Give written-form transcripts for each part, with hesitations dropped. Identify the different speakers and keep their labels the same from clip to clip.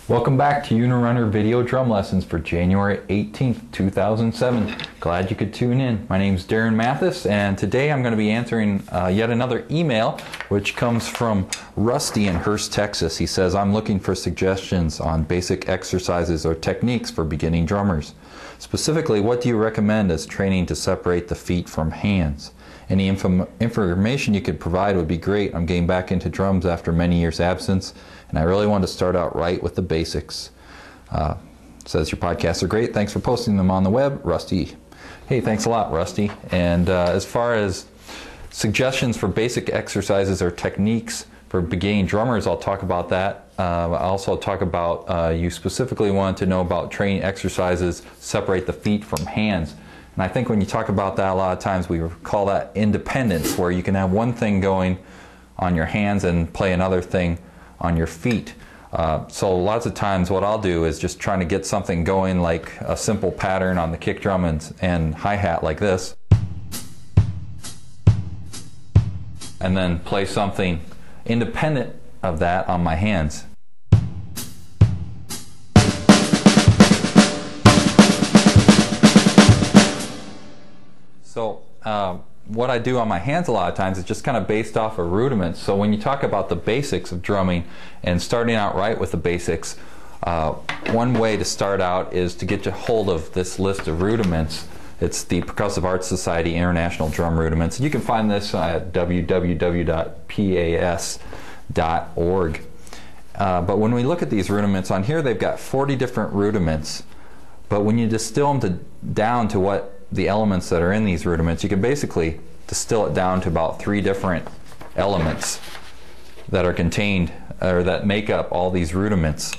Speaker 1: Welcome back to Unirunner Video Drum Lessons for January 18th, 2007. Glad you could tune in. My name's Darren Mathis, and today I'm going to be answering yet another email, which comes from Rusty in Hurst, Texas. He says, I'm looking for suggestions on basic exercises or techniques for beginning drummers. Specifically, what do you recommend as training to separate the feet from hands? Any information you could provide would be great. I'm getting back into drums after many years' absence, and I really want to start out right with the basics. Says your podcasts are great. Thanks for posting them on the web, Rusty. Hey, thanks a lot, Rusty. And as far as suggestions for basic exercises or techniques for beginning drummers, I'll talk about that. I'll also talk about you specifically wanted to know about training exercises, separate the feet from hands. And I think when you talk about that, a lot of times we call that independence, where you can have one thing going on your hands and play another thing on your feet. So lots of times what I'll do is just trying to get something going, like a simple pattern on the kick drum and hi-hat like this, and then play something independent of that on my hands. So what I do on my hands a lot of times is just kind of based off of rudiments. So when you talk about the basics of drumming and starting out right with the basics, one way to start out is to get a hold of this list of rudiments. It's the Percussive Arts Society International Drum Rudiments. You can find this at www.pas.org. But when we look at these rudiments on here, they've got 40 different rudiments. But when you distill them down to what the elements that are in these rudiments, you can basically distill it down to about 3 different elements that are contained, or that make up all these rudiments.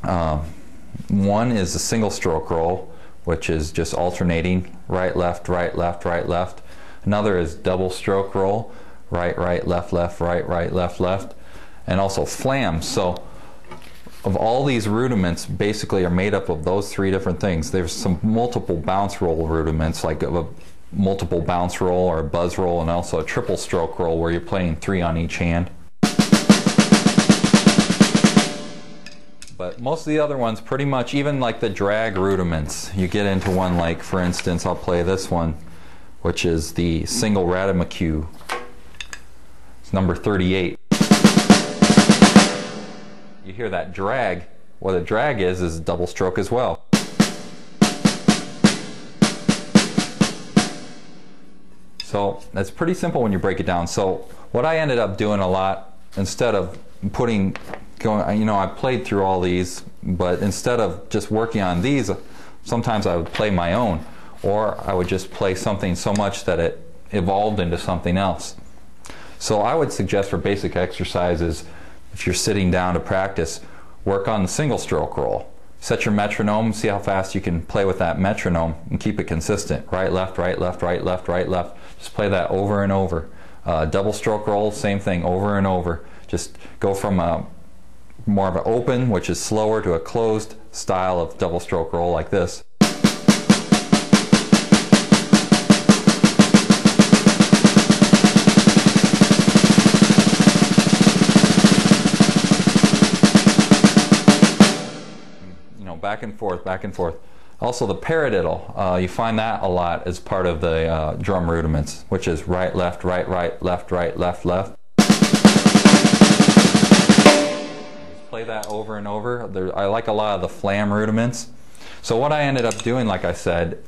Speaker 1: One is a single stroke roll, which is just alternating right, left, right, left, right, left. Another is double stroke roll, right, right, left, left, right, right, left, left. And also flams. So of all these rudiments basically are made up of those 3 different things. There's some multiple bounce roll rudiments, like a multiple bounce roll or a buzz roll, and also a triple stroke roll where you're playing 3 on each hand. But most of the other ones, pretty much, even like the drag rudiments, you get into one like, for instance, I'll play this one, which is the single Rademachew. It's number 38. You hear that drag. What a drag is double stroke as well. So that's pretty simple when you break it down. So what I ended up doing a lot, instead of I played through all these, but instead of just working on these, sometimes I would play my own, or I would just play something so much that it evolved into something else. So I would suggest for basic exercises, if you're sitting down to practice, work on the single stroke roll. Set your metronome, see how fast you can play with that metronome, and keep it consistent. Right, left, right, left, right, left, right, left. Just play that over and over. Double stroke roll, same thing, over and over. Just go from more of an open, which is slower, to a closed style of double stroke roll like this. Back and forth, back and forth. Also the paradiddle, you find that a lot as part of the drum rudiments, which is right, left, right, right, left, right, left, left. Just play that over and over. I like a lot of the flam rudiments. So what I ended up doing, like I said,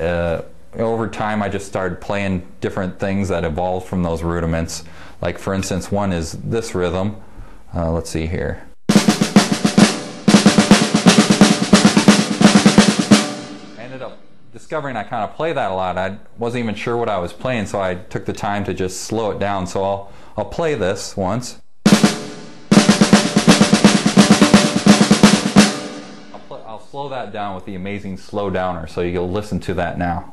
Speaker 1: over time I just started playing different things that evolved from those rudiments. Like for instance, one is this rhythm. Let's see here. Discovering I kind of play that a lot. I wasn't even sure what I was playing, so I took the time to just slow it down. So I'll play this once. I'll slow that down with the amazing slow downer, so you'll listen to that now.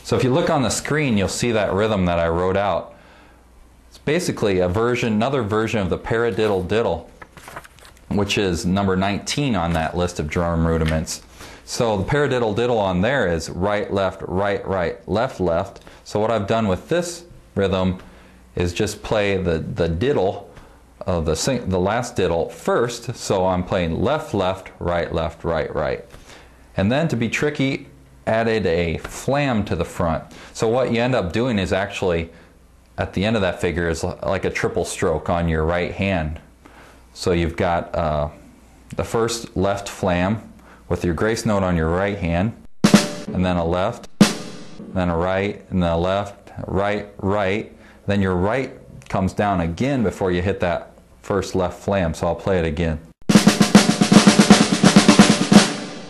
Speaker 1: So if you look on the screen, you'll see that rhythm that I wrote out. It's basically another version of the paradiddle diddle, which is number 19 on that list of drum rudiments. So the paradiddle diddle on there is right, left, right, right, left, left. So what I've done with this rhythm is just play the diddle, the last diddle first. So I'm playing left, left, right, right. And then to be tricky, added a flam to the front. So what you end up doing is actually, at the end of that figure, is like a triple stroke on your right hand. So you've got the first left flam with your grace note on your right hand, and then a left, then a right, and then a left, right, right. Then your right comes down again before you hit that first left flam. So I'll play it again.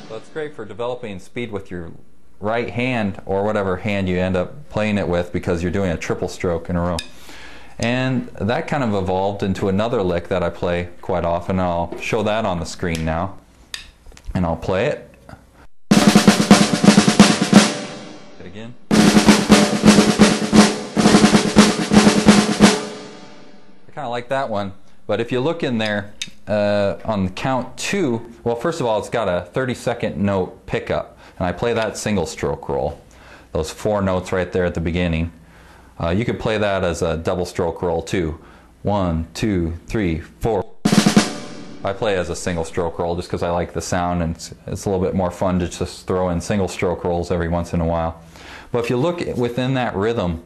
Speaker 1: So it's great for developing speed with your right hand, or whatever hand you end up playing it with, because you're doing a triple stroke in a row. And that kind of evolved into another lick that I play quite often. I'll show that on the screen now, and I'll play it. Again. I kind of like that one, but if you look in there on count 2, well, first of all, it's got a 30-second note pickup, and I play that single stroke roll. Those 4 notes right there at the beginning. You could play that as a double stroke roll too. 1, 2, 3, 4. I play as a single stroke roll just because I like the sound, and it's a little bit more fun to just throw in single stroke rolls every once in a while. But if you look within that rhythm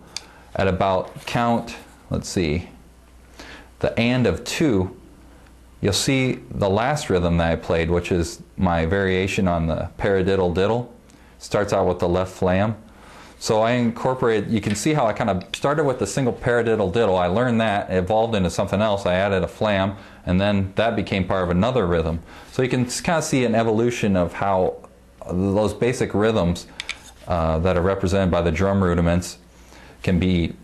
Speaker 1: at about count, let's see, the and of 2, you'll see the last rhythm that I played, which is my variation on the paradiddle diddle, starts out with the left flam. So I incorporated, you can see how I kind of started with the single paradiddle diddle. I learned that, it evolved into something else. I added a flam, and then that became part of another rhythm. So you can kind of see an evolution of how those basic rhythms that are represented by the drum rudiments can be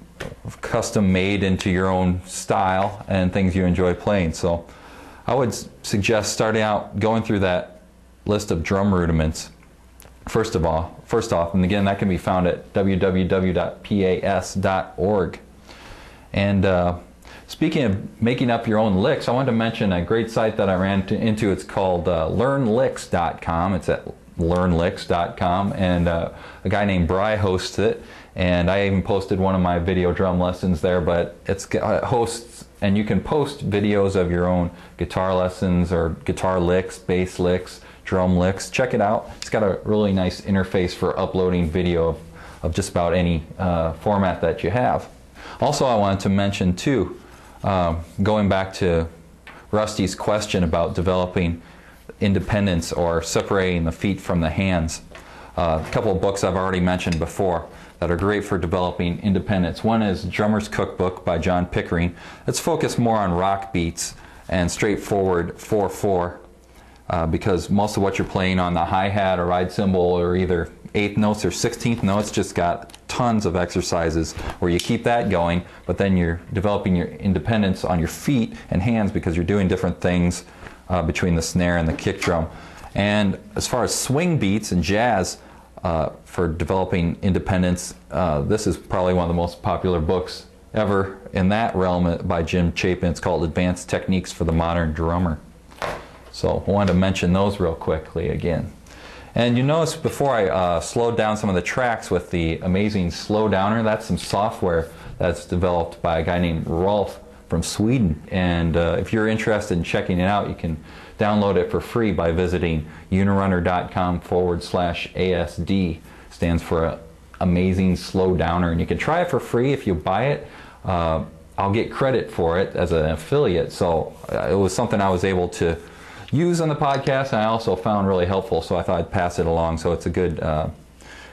Speaker 1: custom made into your own style and things you enjoy playing. So I would suggest starting out going through that list of drum rudiments first off, and again, that can be found at www.pas.org. And speaking of making up your own licks, I wanted to mention a great site that I ran into. It's called learnlicks.com. It's at learnlicks.com, and a guy named Bry hosts it. And I even posted one of my video drum lessons there, but it's hosts, and you can post videos of your own guitar lessons or guitar licks, bass licks, drum licks. Check it out. It's got a really nice interface for uploading video of just about any format that you have. Also, I wanted to mention too, going back to Rusty's question about developing independence or separating the feet from the hands. A couple of books I've already mentioned before that are great for developing independence. One is Drummer's Cookbook by John Pickering. It's focused more on rock beats and straightforward 4/4. Because most of what you're playing on the hi-hat or ride cymbal or either 8th notes or 16th notes just got tons of exercises where you keep that going, but then you're developing your independence on your feet and hands because you're doing different things between the snare and the kick drum. And as far as swing beats and jazz for developing independence, this is probably one of the most popular books ever in that realm by Jim Chapin. It's called Advanced Techniques for the Modern Drummer. So I wanted to mention those real quickly again. And you notice before I slowed down some of the tracks with the amazing Slow Downer, that's some software that's developed by a guy named Rolf from Sweden. And if you're interested in checking it out, you can download it for free by visiting unirunner.com/ASD. Stands for Amazing Slow Downer. And you can try it for free if you buy it. I'll get credit for it as an affiliate. So it was something I was able to use on the podcast, and I also found really helpful, so I thought I'd pass it along. So it's a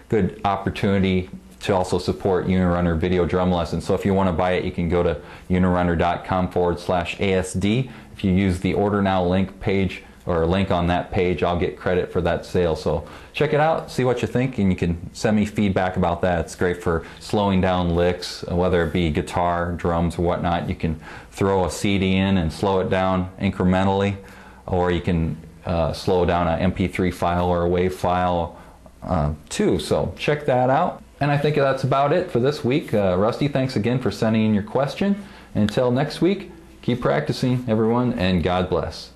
Speaker 1: good opportunity to also support Unirunner video drum lessons. So if you want to buy it, you can go to unirunner.com/ASD. If you use the Order Now link page or link on that page, I'll get credit for that sale. So check it out, see what you think, and you can send me feedback about that. It's great for slowing down licks, whether it be guitar, drums, or whatnot. You can throw a CD in and slow it down incrementally, or you can slow down an MP3 file or a WAV file too. So check that out. And I think that's about it for this week. Rusty, thanks again for sending in your question. And until next week, keep practicing, everyone, and God bless.